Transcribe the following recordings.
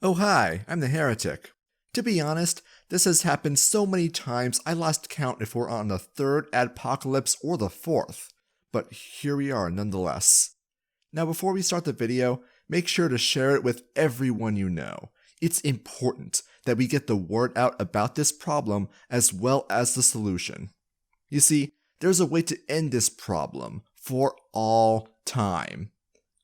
Oh hi, I'm the Heretic. To be honest, this has happened so many times I lost count if we're on the third Adpocalypse or the fourth, but here we are nonetheless. Now before we start the video, make sure to share it with everyone you know. It's important that we get the word out about this problem as well as the solution. You see, there's a way to end this problem for all time.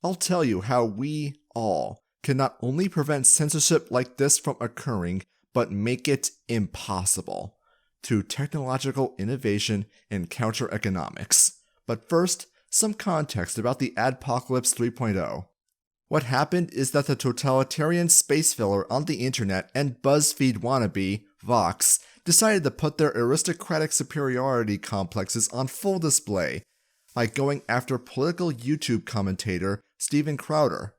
I'll tell you how we all can not only prevent censorship like this from occurring, but make it impossible through technological innovation and counter-economics. But first, some context about the Adpocalypse 3.0. What happened is that the totalitarian space filler on the internet and BuzzFeed wannabe, Vox, decided to put their aristocratic superiority complexes on full display by going after political YouTube commentator Steven Crowder.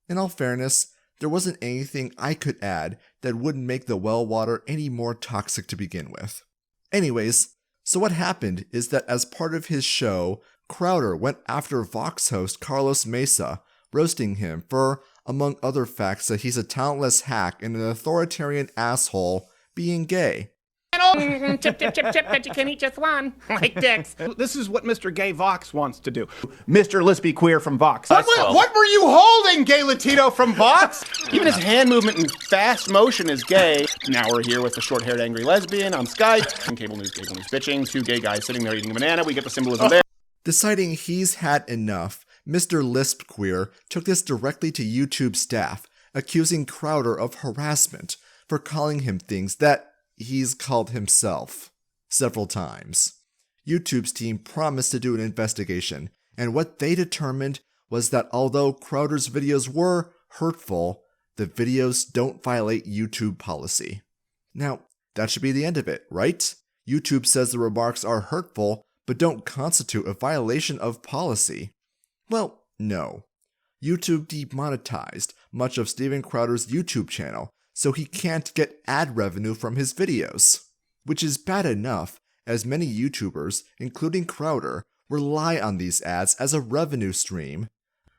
In all fairness, there wasn't anything I could add that wouldn't make the well water any more toxic to begin with. Anyways, so what happened is that as part of his show, Crowder went after Vox host Carlos Mesa, roasting him for, among other facts, that he's a talentless hack and an authoritarian asshole being gay. Chip, bet you can eat just one, like dicks. This is what Mr. Gay Vox wants to do. Mr. Let's Be Queer from Vox. What were you holding, Gay Latino from Vox? Even his hand movement in fast motion is gay. Now we're here with the short-haired angry lesbian on Skype. And cable news bitching. Two gay guys sitting there eating a banana. We get the symbolism there. Deciding he's had enough, Mr. Lisp Queer took this directly to YouTube staff, accusing Crowder of harassment for calling him things that he's called himself several times. YouTube's team promised to do an investigation, and what they determined was that although Crowder's videos were hurtful, the videos don't violate YouTube policy. Now, that should be the end of it, right? YouTube says the remarks are hurtful, but don't constitute a violation of policy. Well, no. YouTube demonetized much of Steven Crowder's YouTube channel, so he can't get ad revenue from his videos. Which is bad enough, as many YouTubers, including Crowder, rely on these ads as a revenue stream.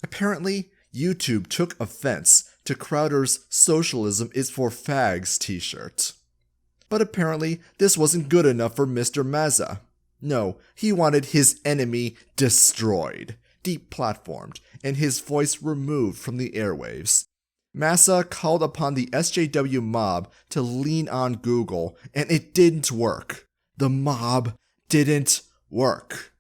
Apparently, YouTube took offense to Crowder's "Socialism is for Fags" t-shirt. But apparently, this wasn't good enough for Mr. Mazza. No, he wanted his enemy destroyed, deplatformed, and his voice removed from the airwaves. Massa called upon the SJW mob to lean on Google, and it didn't work. The mob didn't work.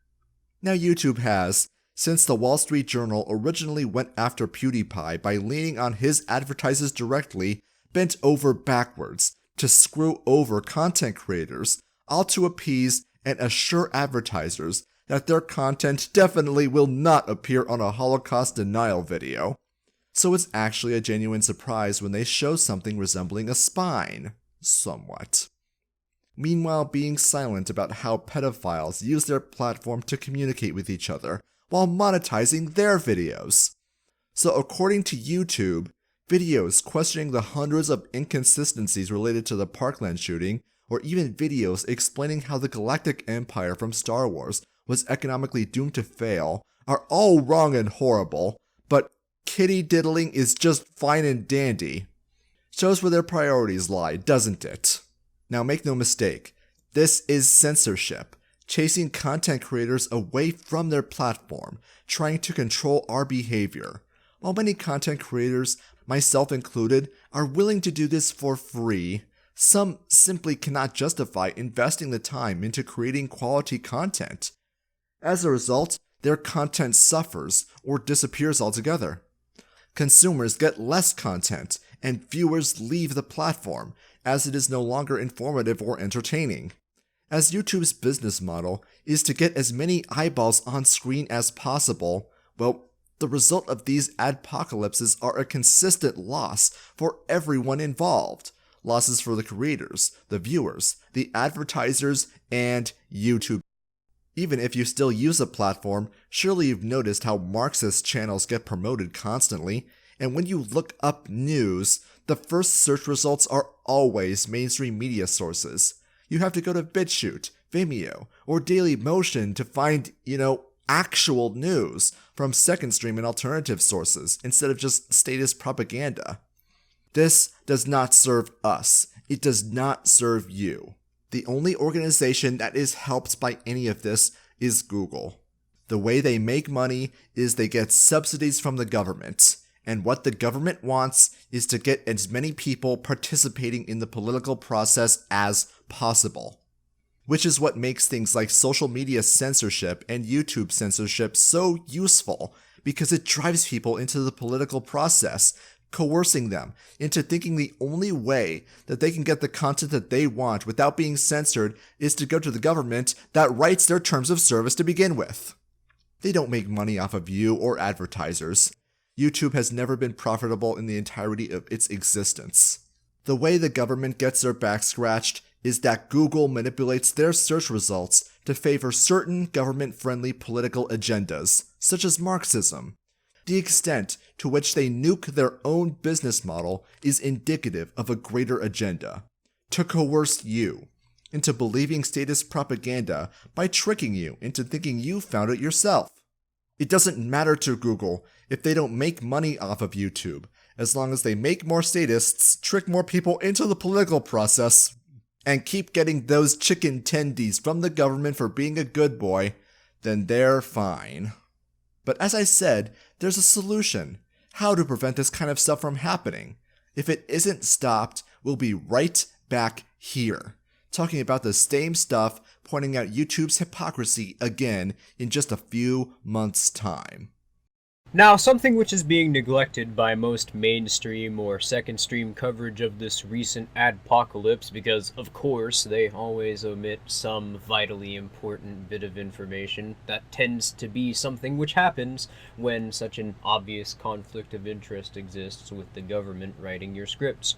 Now YouTube has, since the Wall Street Journal originally went after PewDiePie by leaning on his advertisers directly, bent over backwards to screw over content creators, all to appease and assure advertisers that their content definitely will not appear on a Holocaust denial video. So it's actually a genuine surprise when they show something resembling a spine, somewhat. Meanwhile, being silent about how pedophiles use their platform to communicate with each other while monetizing their videos. So according to YouTube, videos questioning the hundreds of inconsistencies related to the Parkland shooting, or even videos explaining how the Galactic Empire from Star Wars was economically doomed to fail, are all wrong and horrible, but kitty diddling is just fine and dandy. Shows where their priorities lie, doesn't it? Now make no mistake, this is censorship, chasing content creators away from their platform, trying to control our behavior. While many content creators, myself included, are willing to do this for free, some simply cannot justify investing the time into creating quality content. As a result, their content suffers or disappears altogether. Consumers get less content, and viewers leave the platform, as it is no longer informative or entertaining. As YouTube's business model is to get as many eyeballs on screen as possible, well, the result of these adpocalypses are a consistent loss for everyone involved. Losses for the creators, the viewers, the advertisers, and YouTube. Even if you still use a platform, surely you've noticed how Marxist channels get promoted constantly, and when you look up news, the first search results are always mainstream media sources. You have to go to BitChute, Vimeo, or Dailymotion to find, actual news from second stream and alternative sources instead of just status propaganda. This does not serve us. It does not serve you. The only organization that is helped by any of this is Google. The way they make money is they get subsidies from the government, and what the government wants is to get as many people participating in the political process as possible. Which is what makes things like social media censorship and YouTube censorship so useful, because it drives people into the political process, coercing them into thinking the only way that they can get the content that they want without being censored is to go to the government that writes their terms of service to begin with. They don't make money off of you or advertisers. YouTube has never been profitable in the entirety of its existence. The way the government gets their back scratched is that Google manipulates their search results to favor certain government-friendly political agendas, such as Marxism. The extent to which they nuke their own business model is indicative of a greater agenda, to coerce you into believing statist propaganda by tricking you into thinking you found it yourself. It doesn't matter to Google if they don't make money off of YouTube, as long as they make more statists, trick more people into the political process, and keep getting those chicken tendies from the government for being a good boy, then they're fine. But as I said, there's a solution. How to prevent this kind of stuff from happening. If it isn't stopped, we'll be right back here, talking about the same stuff, pointing out YouTube's hypocrisy again in just a few months' time. Now, something which is being neglected by most mainstream or second-stream coverage of this recent adpocalypse, because, of course, they always omit some vitally important bit of information, that tends to be something which happens when such an obvious conflict of interest exists with the government writing your scripts,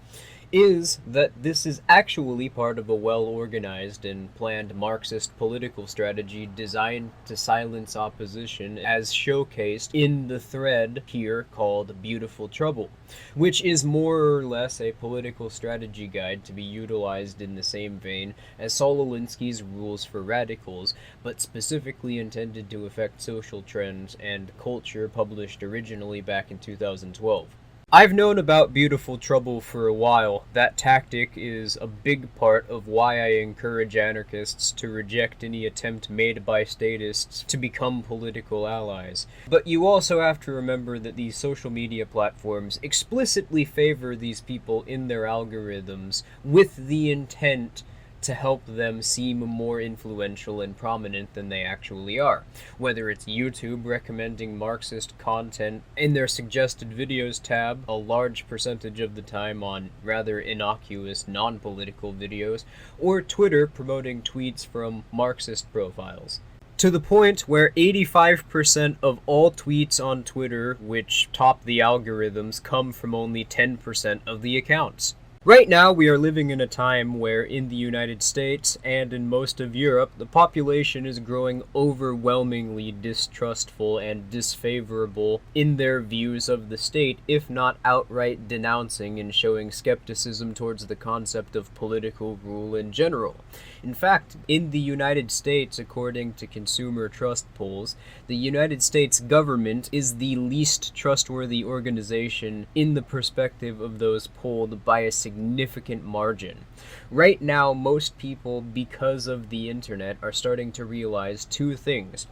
is that this is actually part of a well-organized and planned Marxist political strategy designed to silence opposition, as showcased in the thread here called Beautiful Trouble, which is more or less a political strategy guide to be utilized in the same vein as Saul Alinsky's Rules for Radicals, but specifically intended to affect social trends and culture, published originally back in 2012. I've known about Beautiful Trouble for a while. That tactic is a big part of why I encourage anarchists to reject any attempt made by statists to become political allies. But you also have to remember that these social media platforms explicitly favor these people in their algorithms with the intent to help them seem more influential and prominent than they actually are. Whether it's YouTube recommending Marxist content in their suggested videos tab a large percentage of the time on rather innocuous non-political videos, or Twitter promoting tweets from Marxist profiles. To the point where 85% of all tweets on Twitter which top the algorithms come from only 10% of the accounts. Right now, we are living in a time where in the United States and in most of Europe, the population is growing overwhelmingly distrustful and disfavorable in their views of the state, if not outright denouncing and showing skepticism towards the concept of political rule in general. In fact, in the United States, according to consumer trust polls, the United States government is the least trustworthy organization in the perspective of those polled by a significant margin. Right now, most people, because of the internet, are starting to realize two things.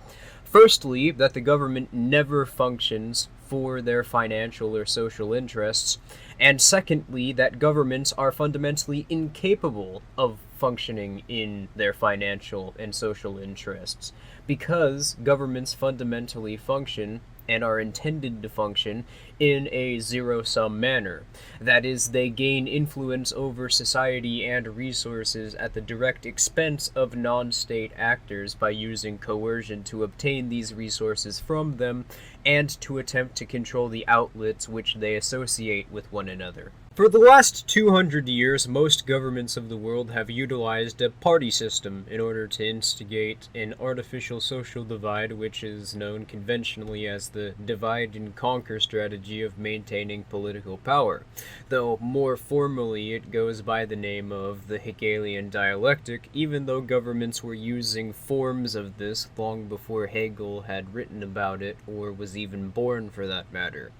Firstly, that the government never functions for their financial or social interests, and secondly, that governments are fundamentally incapable of functioning in their financial and social interests, because governments fundamentally function and are intended to function in a zero-sum manner. That is, they gain influence over society and resources at the direct expense of non-state actors by using coercion to obtain these resources from them and to attempt to control the outlets which they associate with one another. For the last 200 years, most governments of the world have utilized a party system in order to instigate an artificial social divide, which is known conventionally as the divide and conquer strategy strategy of maintaining political power, though more formally it goes by the name of the Hegelian dialectic, even though governments were using forms of this long before Hegel had written about it, or was even born for that matter.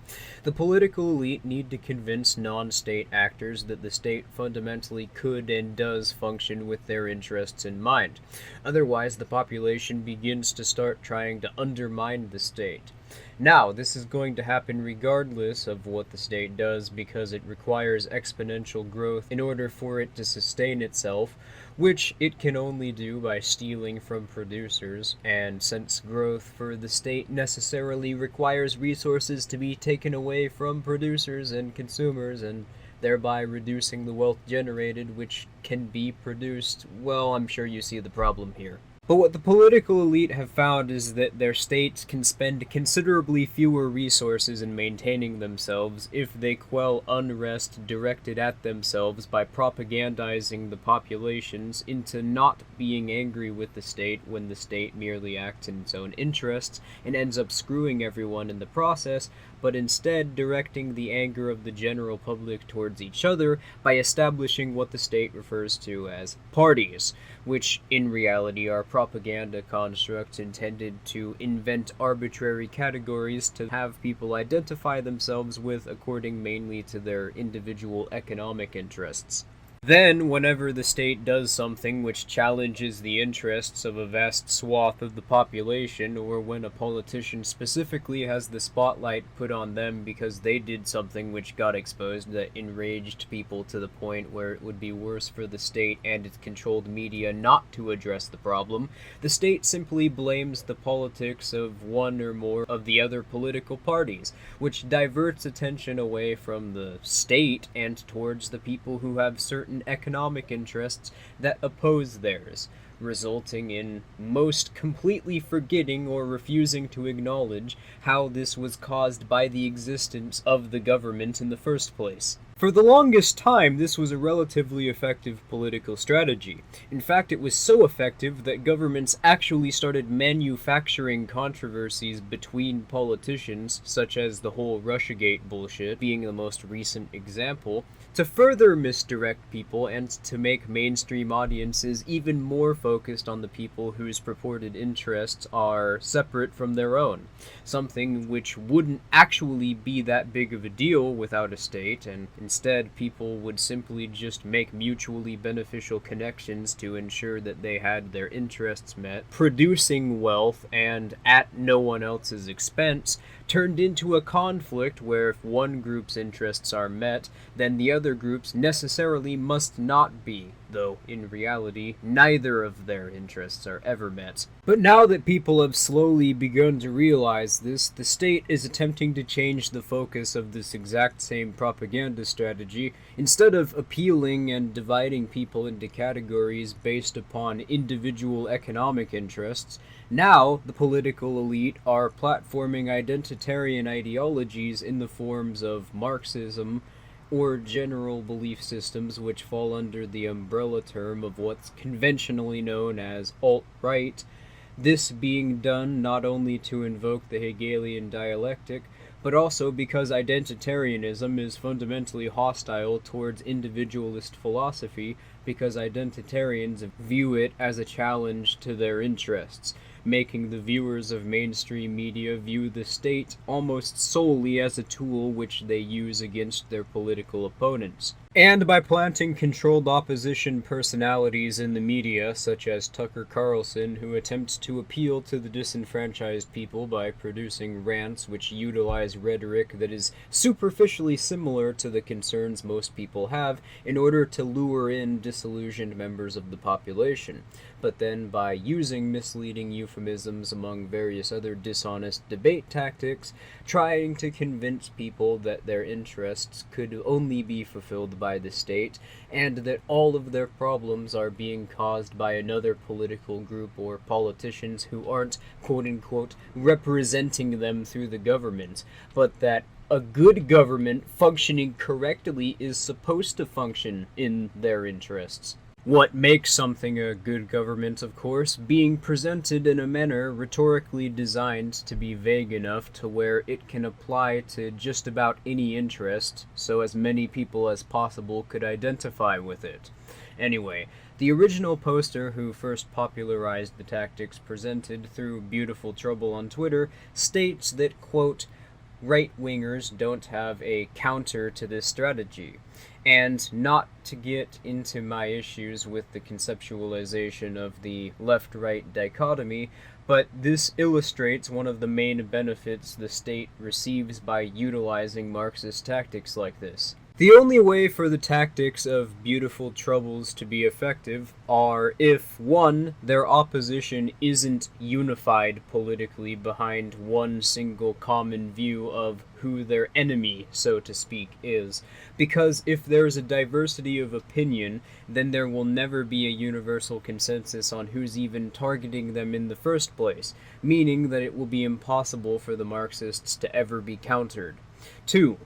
The political elite need to convince non-state actors that the state fundamentally could and does function with their interests in mind. Otherwise, the population begins to start trying to undermine the state. Now, this is going to happen regardless of what the state does because it requires exponential growth in order for it to sustain itself, which it can only do by stealing from producers, and since growth for the state necessarily requires resources to be taken away from producers and consumers, and thereby reducing the wealth generated which can be produced, well, I'm sure you see the problem here. But what the political elite have found is that their states can spend considerably fewer resources in maintaining themselves if they quell unrest directed at themselves by propagandizing the populations into not being angry with the state when the state merely acts in its own interests and ends up screwing everyone in the process, but instead directing the anger of the general public towards each other by establishing what the state refers to as parties, which in reality are propaganda constructs intended to invent arbitrary categories to have people identify themselves with according mainly to their individual economic interests. Then, whenever the state does something which challenges the interests of a vast swath of the population, or when a politician specifically has the spotlight put on them because they did something which got exposed that enraged people to the point where it would be worse for the state and its controlled media not to address the problem, the state simply blames the politics of one or more of the other political parties, which diverts attention away from the state and towards the people who have certain economic interests that oppose theirs, resulting in most completely forgetting or refusing to acknowledge how this was caused by the existence of the government in the first place. For the longest time, this was a relatively effective political strategy. In fact, it was so effective that governments actually started manufacturing controversies between politicians, such as the whole Russiagate bullshit being the most recent example, to further misdirect people and to make mainstream audiences even more focused on the people whose purported interests are separate from their own, something which wouldn't actually be that big of a deal without a state, and instead people would simply just make mutually beneficial connections to ensure that they had their interests met, producing wealth and at no one else's expense, turned into a conflict where if one group's interests are met, then the other groups necessarily must not be, though in reality neither of their interests are ever met. But now that people have slowly begun to realize this, the state is attempting to change the focus of this exact same propaganda strategy. Instead of appealing and dividing people into categories based upon individual economic interests, now the political elite are platforming identitarian ideologies in the forms of Marxism, or general belief systems which fall under the umbrella term of what's conventionally known as alt-right, this being done not only to invoke the Hegelian dialectic, but also because identitarianism is fundamentally hostile towards individualist philosophy, because identitarians view it as a challenge to their interests, making the viewers of mainstream media view the state almost solely as a tool which they use against their political opponents. And by planting controlled opposition personalities in the media, such as Tucker Carlson, who attempts to appeal to the disenfranchised people by producing rants which utilize rhetoric that is superficially similar to the concerns most people have in order to lure in disillusioned members of the population. But then by using misleading euphemisms among various other dishonest debate tactics, trying to convince people that their interests could only be fulfilled by the state, and that all of their problems are being caused by another political group or politicians who aren't, quote-unquote, representing them through the government, but that a good government functioning correctly is supposed to function in their interests. What makes something a good government, of course, being presented in a manner rhetorically designed to be vague enough to where it can apply to just about any interest, so as many people as possible could identify with it. Anyway, the original poster who first popularized the tactics presented through Beautiful Trouble on Twitter states that, quote, right-wingers don't have a counter to this strategy. And not to get into my issues with the conceptualization of the left-right dichotomy, but this illustrates one of the main benefits the state receives by utilizing Marxist tactics like this. The only way for the tactics of Beautiful Troubles to be effective are if, 1, their opposition isn't unified politically behind one single common view of who their enemy, so to speak, is. Because if there's a diversity of opinion, then there will never be a universal consensus on who's even targeting them in the first place, meaning that it will be impossible for the Marxists to ever be countered. 2,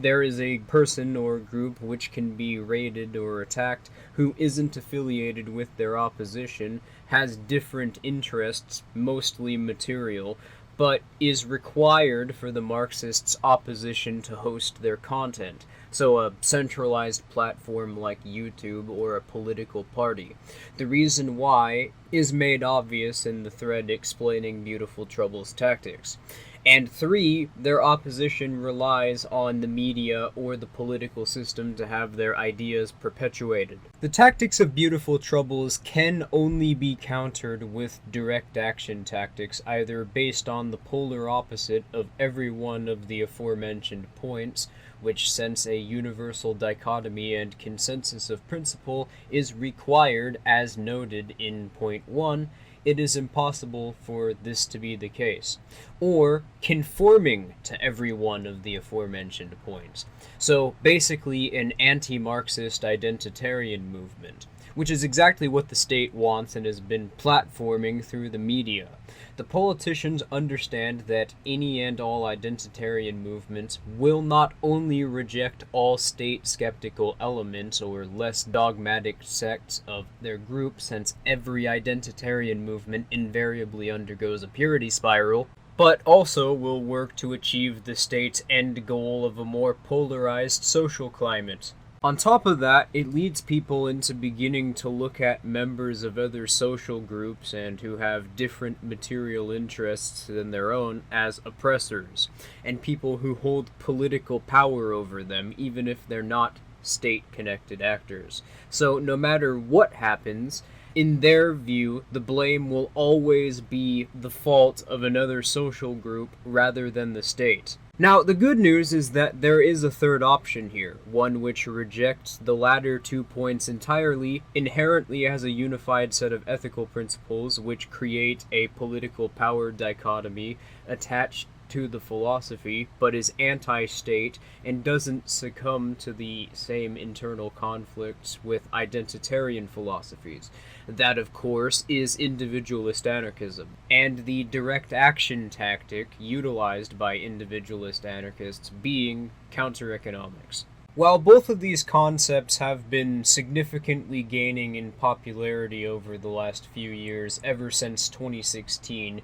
there is a person or group which can be raided or attacked who isn't affiliated with their opposition, has different interests, mostly material, but is required for the Marxists' opposition to host their content. So a centralized platform like YouTube or a political party. The reason why is made obvious in the thread explaining Beautiful Trouble's tactics. And 3, their opposition relies on the media or the political system to have their ideas perpetuated. The tactics of Beautiful Troubles can only be countered with direct action tactics, either based on the polar opposite of every one of the aforementioned points, which, since a universal dichotomy and consensus of principle is required as noted in point 1, it is impossible for this to be the case, or conforming to every one of the aforementioned points. So basically an anti-Marxist identitarian movement, which is exactly what the state wants and has been platforming through the media. The politicians understand that any and all identitarian movements will not only reject all state-skeptical elements or less dogmatic sects of their group, since every identitarian movement invariably undergoes a purity spiral, but also will work to achieve the state's end goal of a more polarized social climate. On top of that, it leads people into beginning to look at members of other social groups and who have different material interests than their own as oppressors, and people who hold political power over them, even if they're not state-connected actors. So no matter what happens, in their view, the blame will always be the fault of another social group rather than the state. Now, the good news is that there is a third option here, one which rejects the latter 2 points entirely, inherently has a unified set of ethical principles which create a political power dichotomy attached to the philosophy, but is anti-state and doesn't succumb to the same internal conflicts with identitarian philosophies. That, of course, is individualist anarchism, and the direct action tactic utilized by individualist anarchists being counter-economics. While both of these concepts have been significantly gaining in popularity over the last few years, ever since 2016,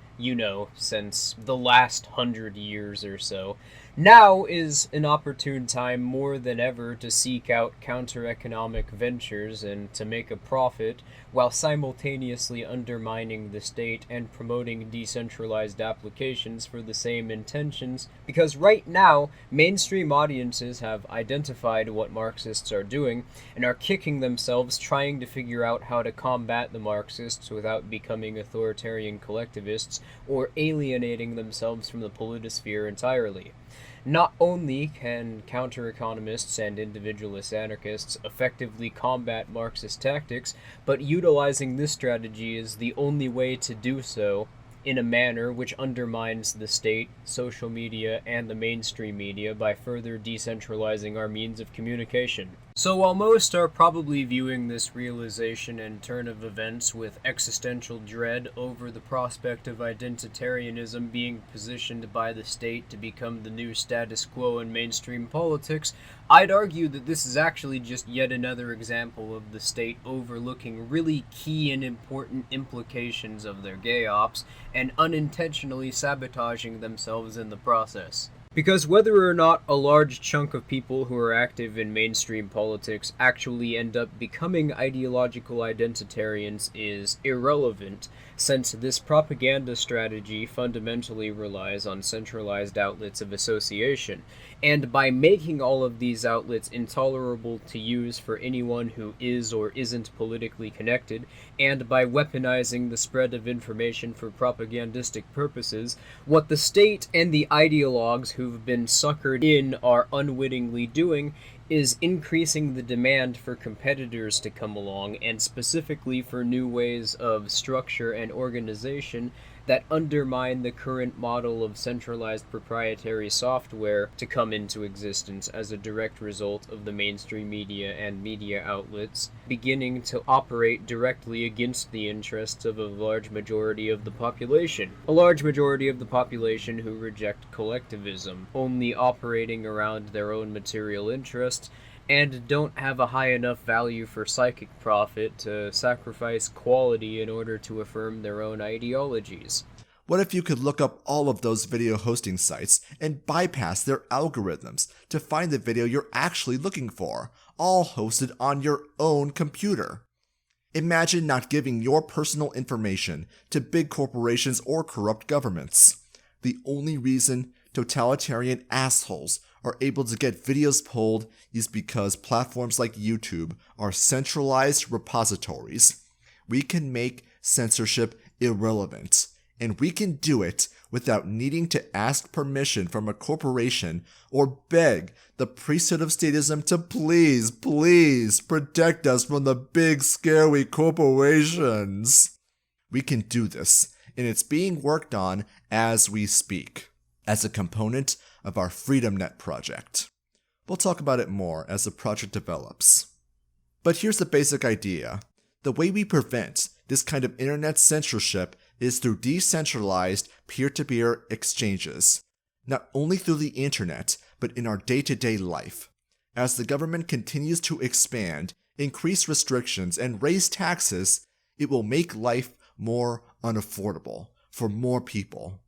since the last 100 years or so, now is an opportune time more than ever to seek out counter-economic ventures and to make a profit while simultaneously undermining the state and promoting decentralized applications for the same intentions, because right now, mainstream audiences have identified what Marxists are doing and are kicking themselves trying to figure out how to combat the Marxists without becoming authoritarian collectivists or alienating themselves from the politosphere entirely. Not only can counter-economists and individualist anarchists effectively combat Marxist tactics, but utilizing this strategy is the only way to do so in a manner which undermines the state, social media, and the mainstream media by further decentralizing our means of communication. So while most are probably viewing this realization and turn of events with existential dread over the prospect of identitarianism being positioned by the state to become the new status quo in mainstream politics, I'd argue that this is actually just yet another example of the state overlooking really key and important implications of their gay ops and unintentionally sabotaging themselves in the process. Because whether or not a large chunk of people who are active in mainstream politics actually end up becoming ideological identitarians is irrelevant, since this propaganda strategy fundamentally relies on centralized outlets of association, and by making all of these outlets intolerable to use for anyone who is or isn't politically connected, and by weaponizing the spread of information for propagandistic purposes, what the state and the ideologues who've been suckered in are unwittingly doing is increasing the demand for competitors to come along, and specifically for new ways of structure and organization that undermine the current model of centralized proprietary software to come into existence as a direct result of the mainstream media and media outlets beginning to operate directly against the interests of a large majority of the population. A large majority of the population who reject collectivism, only operating around their own material interests, and don't have a high enough value for psychic profit to sacrifice quality in order to affirm their own ideologies. What if you could look up all of those video hosting sites and bypass their algorithms to find the video you're actually looking for, all hosted on your own computer? Imagine not giving your personal information to big corporations or corrupt governments. The only reason totalitarian assholes are able to get videos pulled is because platforms like YouTube are centralized repositories. We can make censorship irrelevant, and we can do it without needing to ask permission from a corporation or beg the priesthood of statism to please protect us from the big scary corporations. We can do this, and it's being worked on as we speak, as a component of our FreedomNet project. We'll talk about it more as the project develops. But here's the basic idea. The way we prevent this kind of internet censorship is through decentralized peer-to-peer exchanges, not only through the internet, but in our day-to-day life. As the government continues to expand, increase restrictions, and raise taxes, it will make life more unaffordable for more people.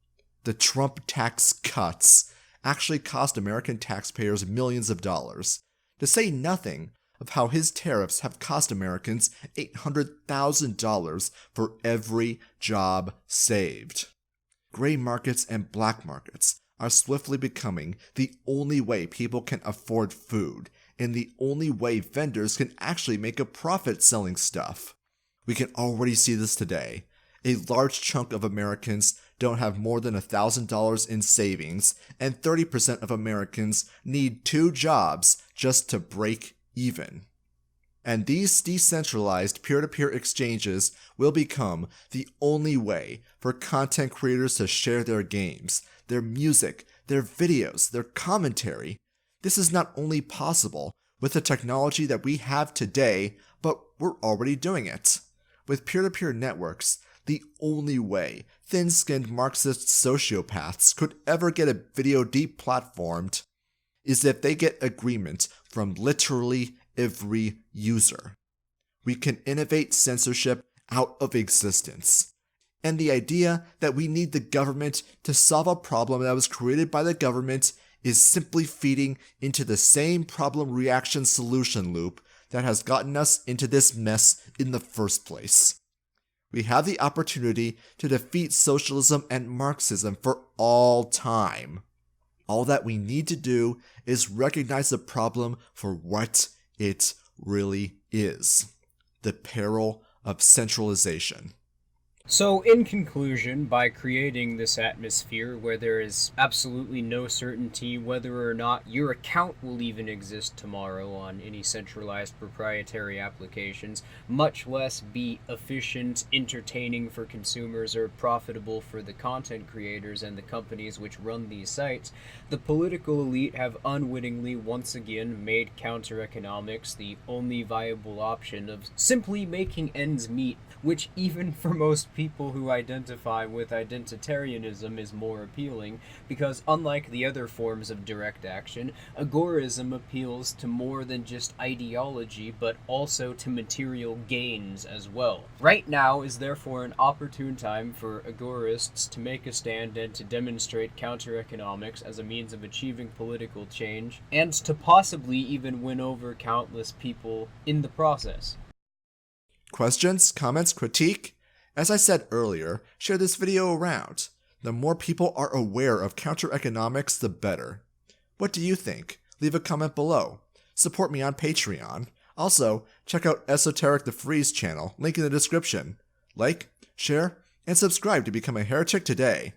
The Trump tax cuts actually cost American taxpayers millions of dollars, to say nothing of how his tariffs have cost Americans $800,000 for every job saved. Gray markets and black markets are swiftly becoming the only way people can afford food, and the only way vendors can actually make a profit selling stuff. We can already see this today. A large chunk of Americans don't have more than $1,000 in savings, and 30% of Americans need 2 jobs just to break even. And these decentralized peer-to-peer exchanges will become the only way for content creators to share their games, their music, their videos, their commentary. This is not only possible with the technology that we have today, but we're already doing it. With peer-to-peer networks, the only way thin-skinned Marxist sociopaths could ever get a video deplatformed is if they get agreement from literally every user. We can innovate censorship out of existence. And the idea that we need the government to solve a problem that was created by the government is simply feeding into the same problem reaction solution loop that has gotten us into this mess in the first place. We have the opportunity to defeat socialism and Marxism for all time. All that we need to do is recognize the problem for what it really is: the peril of centralization. So, in conclusion, by creating this atmosphere where there is absolutely no certainty whether or not your account will even exist tomorrow on any centralized proprietary applications, much less be efficient, entertaining for consumers, or profitable for the content creators and the companies which run these sites, the political elite have unwittingly once again made counter-economics the only viable option of simply making ends meet, which even for most people who identify with identitarianism is more appealing, because unlike the other forms of direct action, agorism appeals to more than just ideology, but also to material gains as well. Right now is therefore an opportune time for agorists to make a stand and to demonstrate counter-economics as a means of achieving political change, and to possibly even win over countless people in the process. Questions, comments, critique? As I said earlier, share this video around. The more people are aware of counter-economics, the better. What do you think? Leave a comment below. Support me on Patreon. Also, check out Esoteric the Freeze channel, link in the description. Like, share, and subscribe to become a heretic today.